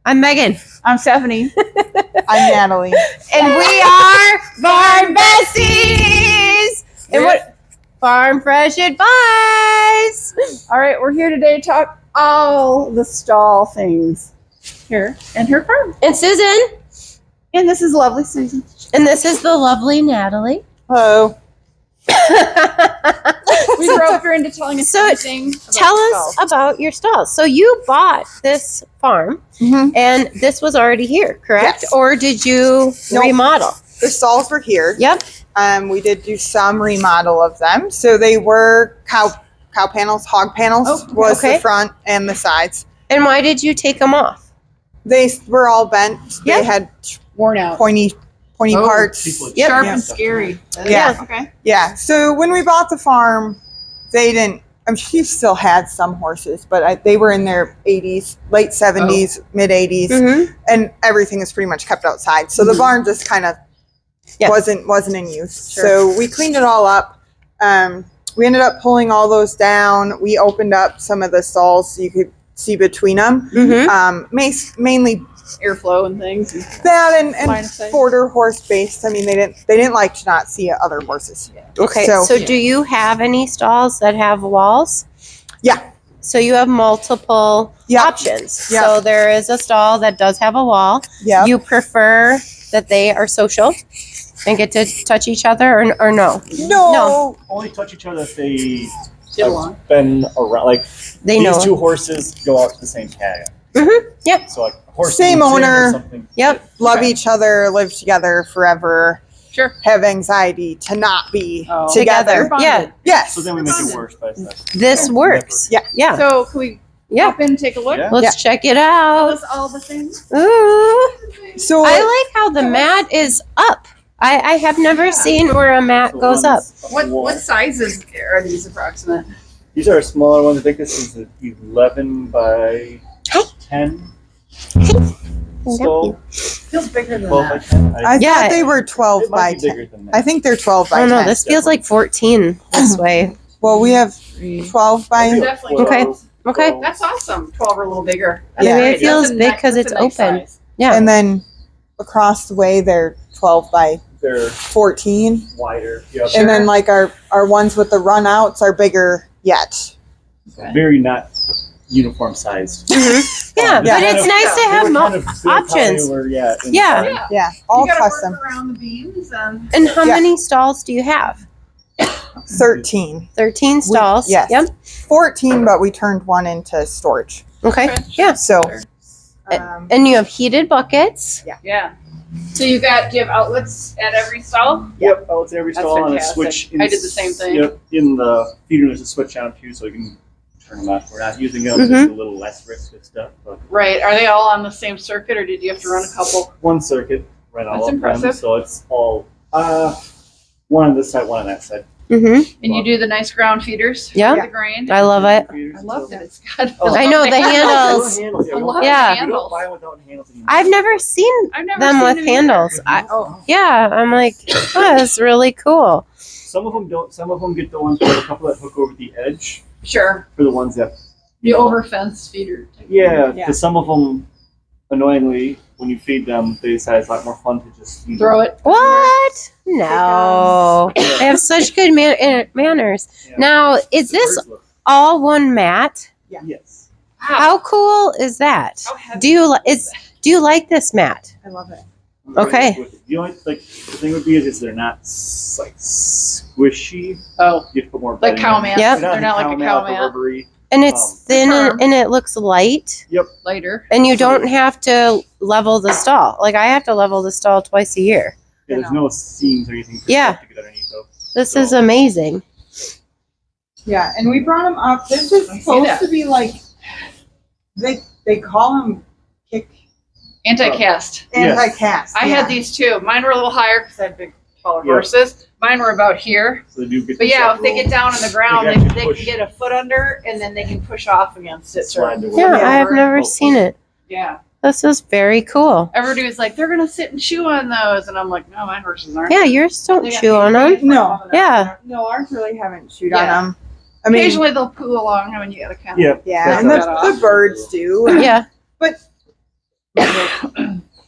I'm Megan. I'm Stephanie. I'm Natalie. And we are Farm Besties. And what? Farm Fresh Advice. All right, we're here today to talk all the stall things here in her farm. And Susan. And this is lovely Susan. And this is the lovely Natalie. Hello. We broke her into telling us everything. Tell us about your stalls. So you bought this farm, and this was already here, correct? Yes. Or did you remodel? The stalls were here. Yep. We did do some remodel of them. So they were cow panels, hog panels was the front and the sides. And why did you take them off? They were all bent. Yep. They had Worn out. pointy parts. Sharp Yeah. and scary. Yeah. Okay. Yeah. So when we bought the farm, they didn't. She still had some horses, but they were in their 80s, late 70s, mid 80s, and everything is pretty much kept outside. So the barn just kind of wasn't in use. Sure. So we cleaned it all up. We ended up pulling all those down. We opened up some of the stalls so you could see between them. Mainly Airflow and things. that Line of and sight. border horse based. I mean, they didn't like to not see other horses. Okay. So- So do you have any stalls that have walls? Yeah. So you have multiple options. Yeah. So there is a stall that does have a wall. Yeah. You prefer that they are social and get to touch each other, or no? No. Only touch each other if they Get along. have been around. Like They these know. two horses go out to the same tag. Yep. So like a horse Same moves in or owner. something. Yep. Love each other, live together forever, Sure. have anxiety to not be Oh. together. Bonded. Yeah. Yes. So then we make it worse by saying. This works. Yeah. Yeah. So can we hop in and take a look? Yeah. Let's check it Tell out. us all the things. Ooh. So I like how the mat is up. I have never seen where a mat So goes up. What sizes are these approximate? These are smaller ones. I think this is an 11 by 10 stall. Feels bigger than 12 by that. 10. I Yeah. thought they were 12 It by might be 10. bigger than that. I think they're 12 by Oh 10. no, this feels like 14 this way. Well, we have 12 by. Definitely. Okay. 12, Okay. 12. That's awesome. 12 or a little bigger. Yeah. Maybe it That's feels a big ni- because that's it's a nice open. size. Yeah. And then across the way, they're 12 by They're 14. wider. Yep. And then like our ones with the runouts are bigger yet. Very not uniform sized. Yeah, Yeah. but it's nice to have options. Yeah. Yeah. Yeah, all You gotta custom. work around the beams and And how Yeah. many stalls do you have? 13. 13 stalls. yes. Yep. 14, but we turned one into storage. Okay. Okay. Yeah. So, Sure. And you have heated buckets. yeah. So do you have outlets at every stall? Yep, outlets in every That's stall and a fantastic. switch. I did the same thing. Yep, in the feeder there's a switch on too, so you can turn them off. We're not using them, Mhm. just a little less risk of stuff. But Right. Are they all on the same circuit or did you have to run a couple? one circuit, right all That's of them, impressive. so it's all one on this side, one on that side. Mm-hmm. And you do the nice ground feeders Yeah. for the grain? I love it. I love that it's got Oh. I know the handles. I love Yeah. the You handles. don't buy them without handles anymore. I've never seen I've never them seen with it either. handles. Yeah, I'm like, oh, that's really cool. Some of them don't. Some of them get the ones with a couple that hook over the edge Sure. for the ones that. The over fence feeder. Yeah, Yeah. because some of them, annoyingly, when you feed them, they decide it's a lot more fun to just feed Throw it. What? No. They have such good manners. Yeah. Now, is this Birds look- all one mat? Yes. How cool is that? How heavy Do you is do you like this mat? I love it. Okay. The only the thing would be is they're not like squishy. Oh, You have to put more like bedding cow in. mats. Yep. They're not like a cow mat. Rubbery. And it's thin firm. and it looks light, Later. and you don't have to level the stall. Like I have to level the stall twice a year. Yeah, there's no seams or anything for Yeah. stuff to get underneath though. This is amazing. Yeah, and we brought them up. This is I see supposed that. to be like, they call them kick Anti-cast. Yes. anti-cast. I had these too. Mine were a little higher because I had big, taller Yeah. horses. Mine were about here. So they do get. But yeah, the if they get down on the ground, They they can can push. get a foot under and then they can push off against it. slide to Yeah, where- I have never seen it. Yeah. This is very cool. Everybody was like, they're going to sit and chew on those. And I'm like, no, my horses aren't. Yeah, yours don't They got chew on them. No. Yeah. No, ours really haven't chewed Yeah. on them. I mean, Occasionally they'll poo along. I mean, you got to kind of. Yeah. yeah, and That's the off. birds do. Yeah.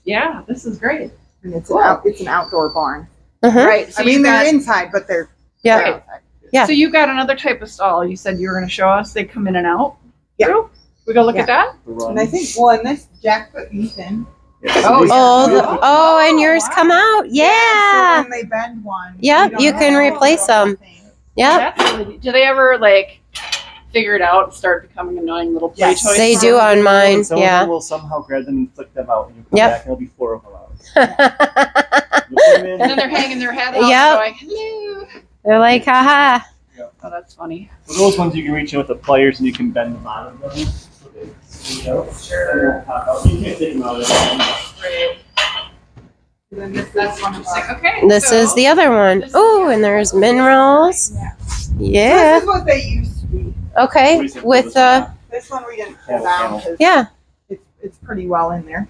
Yeah, this is great. And it's Cool. it's an outdoor barn. Uh-huh. Right. So I mean, you they're got, inside, but they're Yeah. they're outside. Yeah. So you got another type of stall. You said you were going to show us. They come in and out. Yeah. True? We go look at that. And I think, well, and this Jack put these in. Oh, and yours come out. Yeah. So when they bend one, Yep, don't you have can to replace do the whole them. thing. Yep. That's really neat. Do they ever like figure it out and start becoming annoying little play Yes. toys? They for do them? on mine. Some Yeah. of them will somehow grab them and flick them out, and you come Yep. back and there'll be 4 of them out. You put them in, And then they're hanging their head out Yep. going, hello. They're like, haha. Oh, that's funny. so those ones you can reach in with the pliers and you can bend them out of them. So they squeeze out. Sure. You can't take them out of them. Great. And then this That's is wonderful. Okay. This so- is the other one. Oh, and there's minerals. This Yeah. is what they used to be. Okay. With This one we didn't pull down because yeah. it's pretty well in there.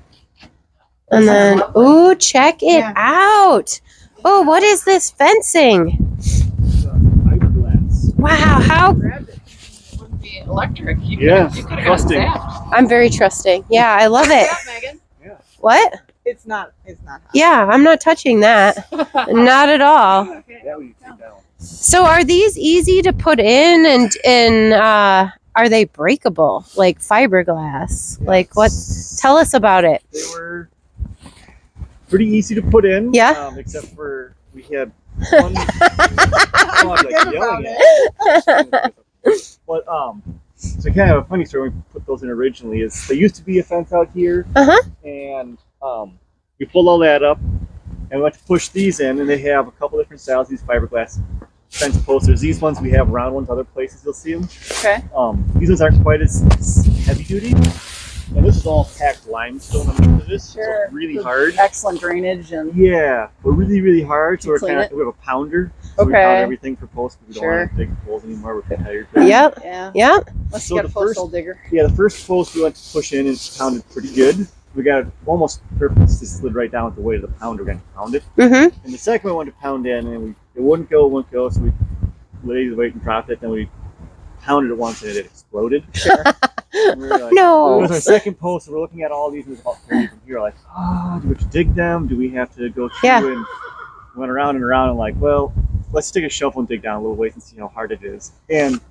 And then ooh, check it Yeah. out. Oh, what is this fencing? Fiberglass. Wow, how Grabbed it. It wouldn't be electric. You Yeah, could have got trusting. zapped. I'm very trusting. Yeah, I love it. Yeah, Megan. What? It's not hot. Yeah, I'm not touching that. Not at all. Okay. That we take down. So are these easy to put in and are they breakable like fiberglass? Like what? Tell us about it. They were pretty easy to put in. Yeah. Except for we had one. like Forget yelling about at us. But so kind of a funny story when we put those in originally is there used to be a fence out here, Uh-huh. and we pulled all that up, and we went to push these in, and they have a couple different styles. These fiberglass fence posters. These ones we have round ones. Other places you'll see them. Okay. These ones aren't quite as heavy duty, and this is all packed limestone underneath this, so Sure. it's really hard. Excellent drainage and Yeah, but really hard. So You we're clean kind it? of we have a pounder. So we Okay. pound everything for posts. We don't Sure. want to dig holes anymore. We're too tired. Yep. yeah. Yep. Let's So get the a postal first- digger. Yeah, the first post we went to push in and pounded pretty good. We got it almost perfect. It just slid right down with the weight of the pounder. We're going to pound it. Mm-hmm. And the second one we wanted to pound in, and it wouldn't go. So we laid the weight and dropped it. Then we pounded it once, and it exploded. Sure. And we were like, No. It was our second post, and we're looking at all these, and there's about 30 from here. Like, do we have to dig them? Do we have to go through? Yeah. And we went around and around, and like, well, let's take a shovel and dig down a little ways and see how hard it is. And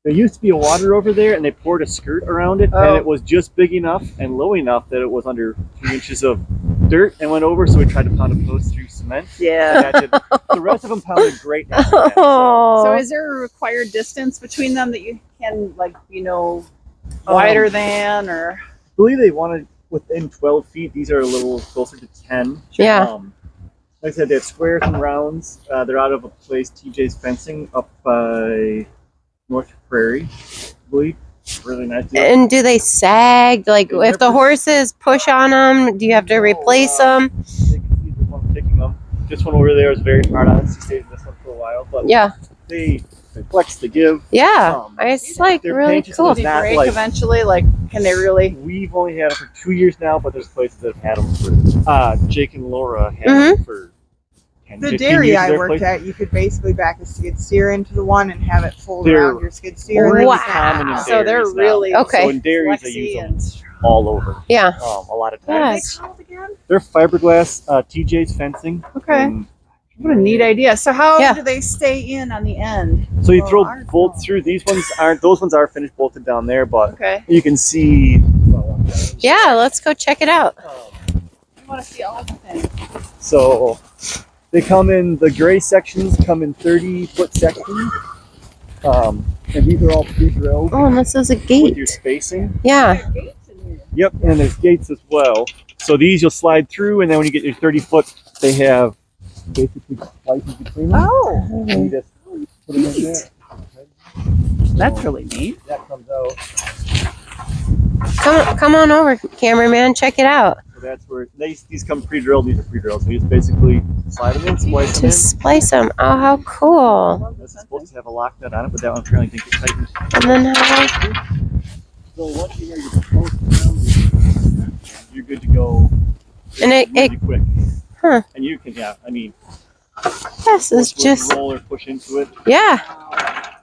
there used to be a water over there, and they poured a skirt around it, Oh. and it was just big enough and low enough that it was under 3 inches of dirt and went over. So we tried to pound a post through cement. Yeah. And that did- the rest of them pounded great. After that, so. Oh. So is there a required distance between them that you can wider than or I believe they wanted within 12 feet. These are a little closer to 10. Yeah. Like I said, they have squares and rounds. They're out of a place, TJ's Fencing, up by North Prairie, I believe. Really nice. And do they sag? Like if the horses push on them, do you have to replace them? They can see this one kicking them. This one over there is very hard on it. She stayed in this one for a while, but Yeah. they flex to give. Yeah. It's like Their really paint is cool. do they not break like- eventually? Like, can they really? We've only had them for 2 years now, but there's places that have had them for. Jake and Laura had them for 10, The 15 dairy years. I Their worked place- at, you could basically back a skid steer into the one and have it fold They're around your skid steer. really Wow. common in So they're dairies now. really Okay. So in dairies, they flexy use them and all over. Yeah. A lot of what are times. they called again? They're fiberglass TJ's Fencing. Okay. And What a neat idea. So how Yeah. do they stay in on the end? so you Oh, throw ours bolts don't. through. Those ones are finished bolted down there, but Okay. you can see. Yeah, let's go check it out. I want to see all the things. So they come in, the gray sections come in 30-foot sections. And these are all pre-drilled Oh, and this is a with your gate. spacing. Yeah. There are gates in here. Yep, and there's gates as well. So these you'll slide through, and then when you get your 30-foot, they have basically slices between them. Oh, And you just put them in there. that's really neat. That comes out. Come on over, cameraman. Check it out. So that's where these come pre-drilled. These are pre-drilled. So you just basically slide them in, splice them To in. splice them. Oh, how cool. This is supposed to have a lock nut on it, but that one apparently thinks it's tightened. And then how? So once you have your post down, you're good to go. And it really quick. Huh. And you can, this is just roll or push into it. yeah.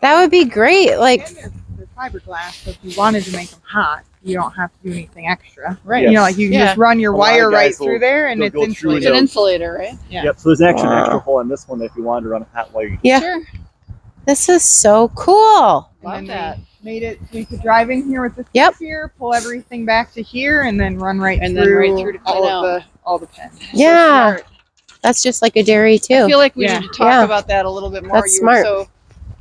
That would be great. Like And they're fiberglass, so if you wanted to make them hot, you don't have to do anything extra. Right. You know, like you can just run your A lot of wire right guys will- through there, and they'll it's go through insulated. It's an insulator, right? Yeah. Yep. So there's actually an extra hole on this one if you wanted to run a hot wire. Yeah. Sure. This is so cool. Love And then that. we made it so you could drive in here with the Yep. here, pull everything back to here, and then run right And through, then right through to all clean of all the pens. Yeah. smart. That's just like a dairy I too. feel like we Yeah. need to talk Yeah. about that a little bit more. That's You smart. were so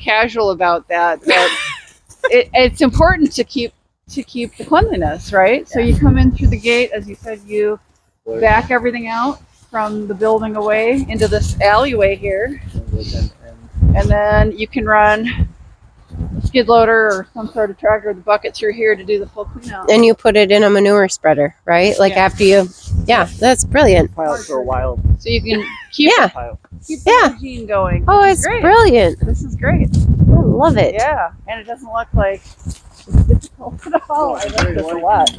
casual about that, but it's important to keep the cleanliness, right? So you come in through the gate, as you said, you back everything out from the building away into this alleyway here, and then you can run a skid loader or some sort of tractor with a bucket through here to do the full clean out. And you put it in a manure spreader, right? Like Yeah. after you, yeah, that's brilliant. Piles for a while. So you can keep Yeah. keep Yeah. the routine going. Oh, This is it's great. brilliant. This is great. I love it. Yeah, and it doesn't look like it's difficult at all. I like this a lot.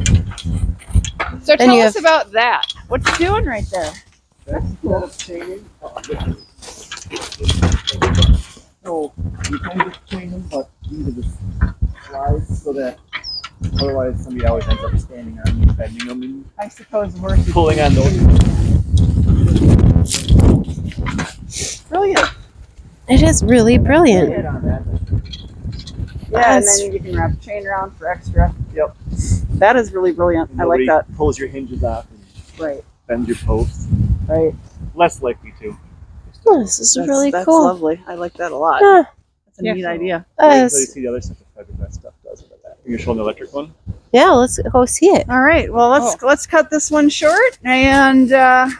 So tell you us about that. What you doing right there? So you can just chain them, but these are just slides so that otherwise somebody always ends up standing on them, bending them, and I suppose we're pulling on those. brilliant. It is really brilliant. Hit on that. Yeah, and That's- then you can wrap a chain around for extra. Yep. That is really brilliant. I like Nobody that. pulls your hinges off and Right, bends your posts. right. Less likely to. Oh, this is really that's cool. lovely. I like that a lot. Yeah. That's a neat idea. Wait until you Yes. see the other stuff that fiberglass stuff does with that. You're showing the electric one? Yeah, let's go see it. All right. Well, let's cut this one short, and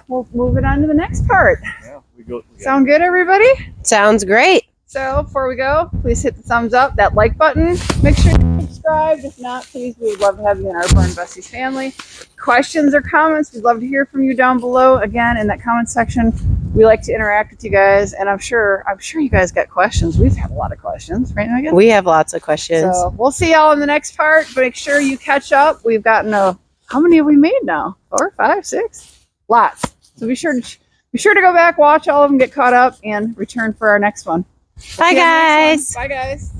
we'll move it on to the next part. Yeah. We got Sound good, everybody? Sounds great. So before we go, please hit the thumbs up, that like button. Make sure you're subscribed. If not, please, we would love to have you in our Born Besties family. Questions or comments, we'd love to hear from you down below. Again, in that comment section, we like to interact with you guys, and I'm sure you guys got questions. We've had a lot of questions, right, Megan? We have lots of questions. So we'll see y'all in the next part. But make sure you catch up. We've gotten how many have we made now? 4, 5, 6? Lots. So be sure to go back, watch all of them, get caught up, and return for our next one. Bye, See you on the next one. guys. Bye, guys.